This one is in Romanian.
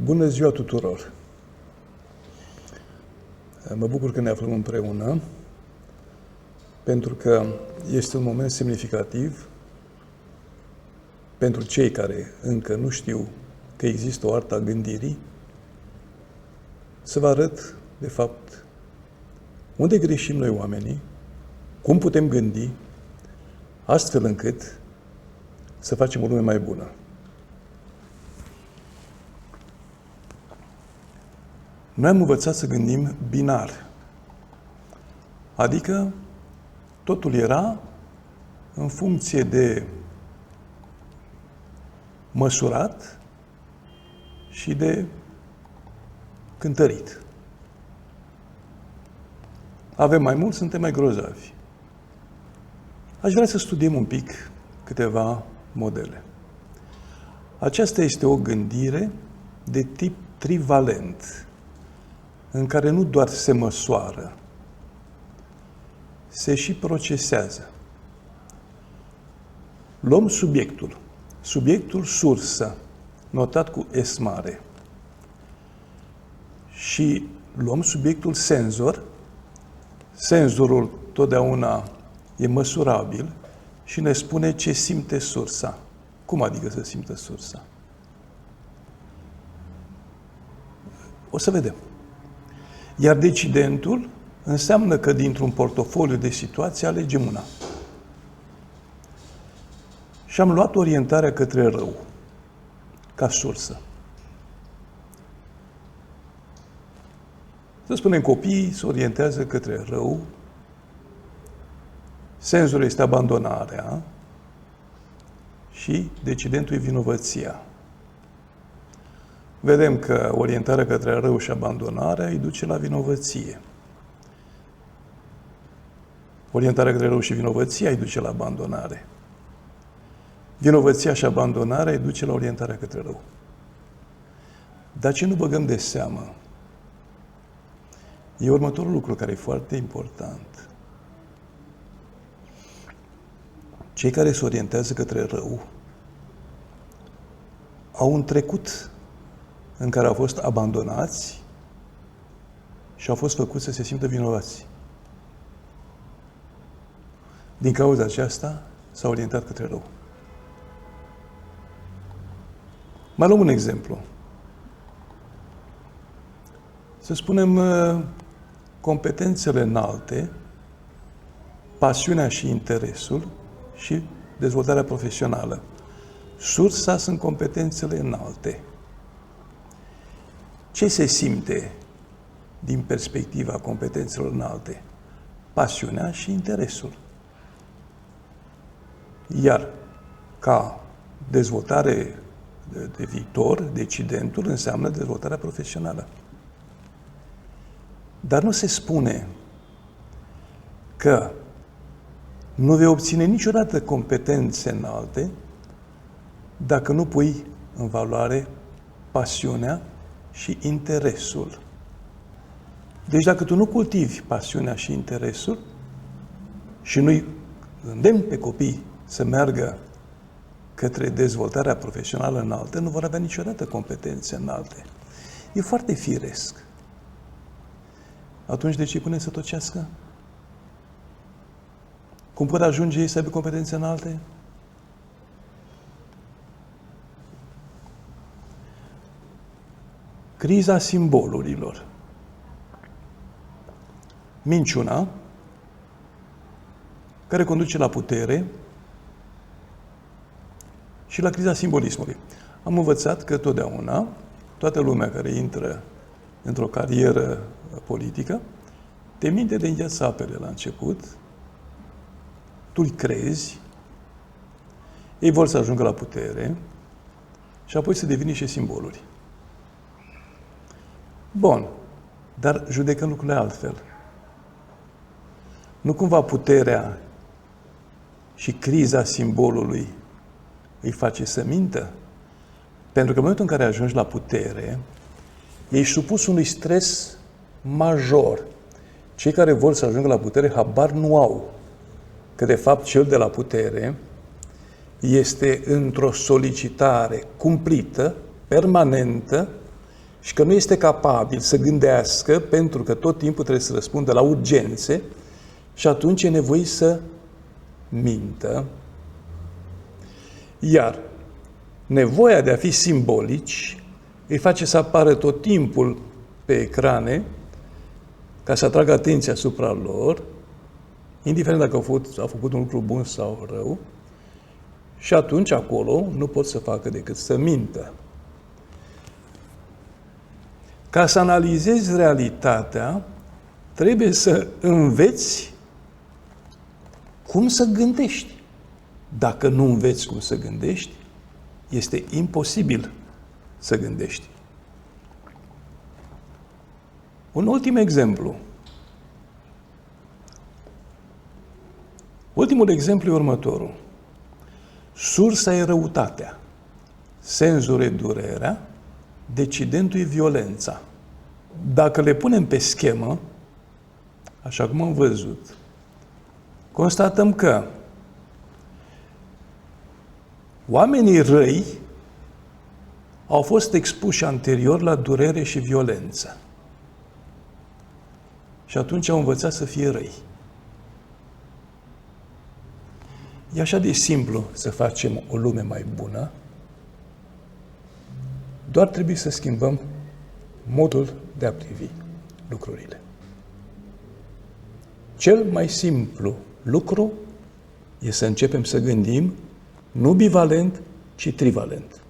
Bună ziua tuturor! Mă bucur că ne aflăm împreună, pentru că este un moment semnificativ pentru cei care încă nu știu că există o artă a gândirii, să vă arăt, de fapt, unde greșim noi oamenii, cum putem gândi, astfel încât să facem o lume mai bună. Noi am învățat să gândim binar, adică totul era în funcție de măsurat și de cântărit. Avem mai mult, suntem mai grozavi. Aș vrea să studiem un pic câteva modele. Aceasta este o gândire de tip trivalent, în care nu doar se măsoară, se și procesează. Luăm subiectul sursă, notat cu S mare, și luăm subiectul senzor. Senzorul totdeauna e măsurabil și ne spune ce simte sursa. Cum adică să simtă sursa? O să vedem. Iar decidentul înseamnă că dintr-un portofoliu de situații alegem una. Și am luat orientarea către rău, ca sursă. Să spunem, copiii se orientează către rău, senzorul este abandonarea și decidentul e vinovăția. Vedem că orientarea către rău și abandonarea îi duce la vinovăție. Orientarea către rău și vinovăția îi duce la abandonare. Vinovăția și abandonarea îi duce la orientarea către rău. Dar ce nu băgăm de seamă? E următorul lucru care e foarte important. Cei care se orientează către rău au un trecut în care au fost abandonați și au fost făcuți să se simtă vinovați. Din cauza aceasta s-au orientat către rău. Mai luăm un exemplu. Să spunem, competențele înalte, pasiunea și interesul și dezvoltarea profesională. Sursa sunt competențele înalte. Ce se simte din perspectiva competențelor înalte? Pasiunea și interesul. Iar ca dezvoltare de viitor, decidentul înseamnă dezvoltarea profesională. Dar nu se spune că nu vei obține niciodată competențe înalte dacă nu pui în valoare pasiunea și interesul. Deci dacă tu nu cultivi pasiunea și interesul și nu-i îndemni pe copii să meargă către dezvoltarea profesională înaltă, nu vor avea niciodată competențe înalte. E foarte firesc. Atunci de ce îi punem să tocească? Cum pot ajunge ei să aibă competențe înalte? Criza simbolurilor. Minciuna, care conduce la putere și la criza simbolismului. Am învățat că totdeauna toată lumea care intră într-o carieră politică te minte de îngheață apele la început, tu îi crezi, ei vor să ajungă la putere și apoi să devină niște simboluri. Bun, dar judecăm lucrurile altfel. Nu cumva puterea și criza simbolului îi face să mintă? Pentru că în momentul în care ajungi la putere, ești supus unui stres major. Cei care vor să ajungă la putere, habar nu au că, de fapt, cel de la putere este într-o solicitare cumplită, permanentă, și că nu este capabil să gândească pentru că tot timpul trebuie să răspundă la urgențe și atunci e nevoit să mintă. Iar nevoia de a fi simbolici îi face să apară tot timpul pe ecrane ca să atragă atenția asupra lor, indiferent dacă au făcut un lucru bun sau rău, și atunci acolo nu pot să facă decât să mintă. Ca să analizezi realitatea, trebuie să înveți cum să gândești. Dacă nu înveți cum să gândești, este imposibil să gândești. Un ultim exemplu. Ultimul exemplu e următorul. Sursa e răutatea, senzul e durerea, decidentul e violența. Dacă le punem pe schemă, așa cum am văzut, constatăm că oamenii răi au fost expuși anterior la durere și violență. Și atunci au învățat să fie răi. E așa de simplu să facem o lume mai bună, doar trebuie să schimbăm modul de a privi lucrurile. Cel mai simplu lucru e să începem să gândim nu bivalent, ci trivalent.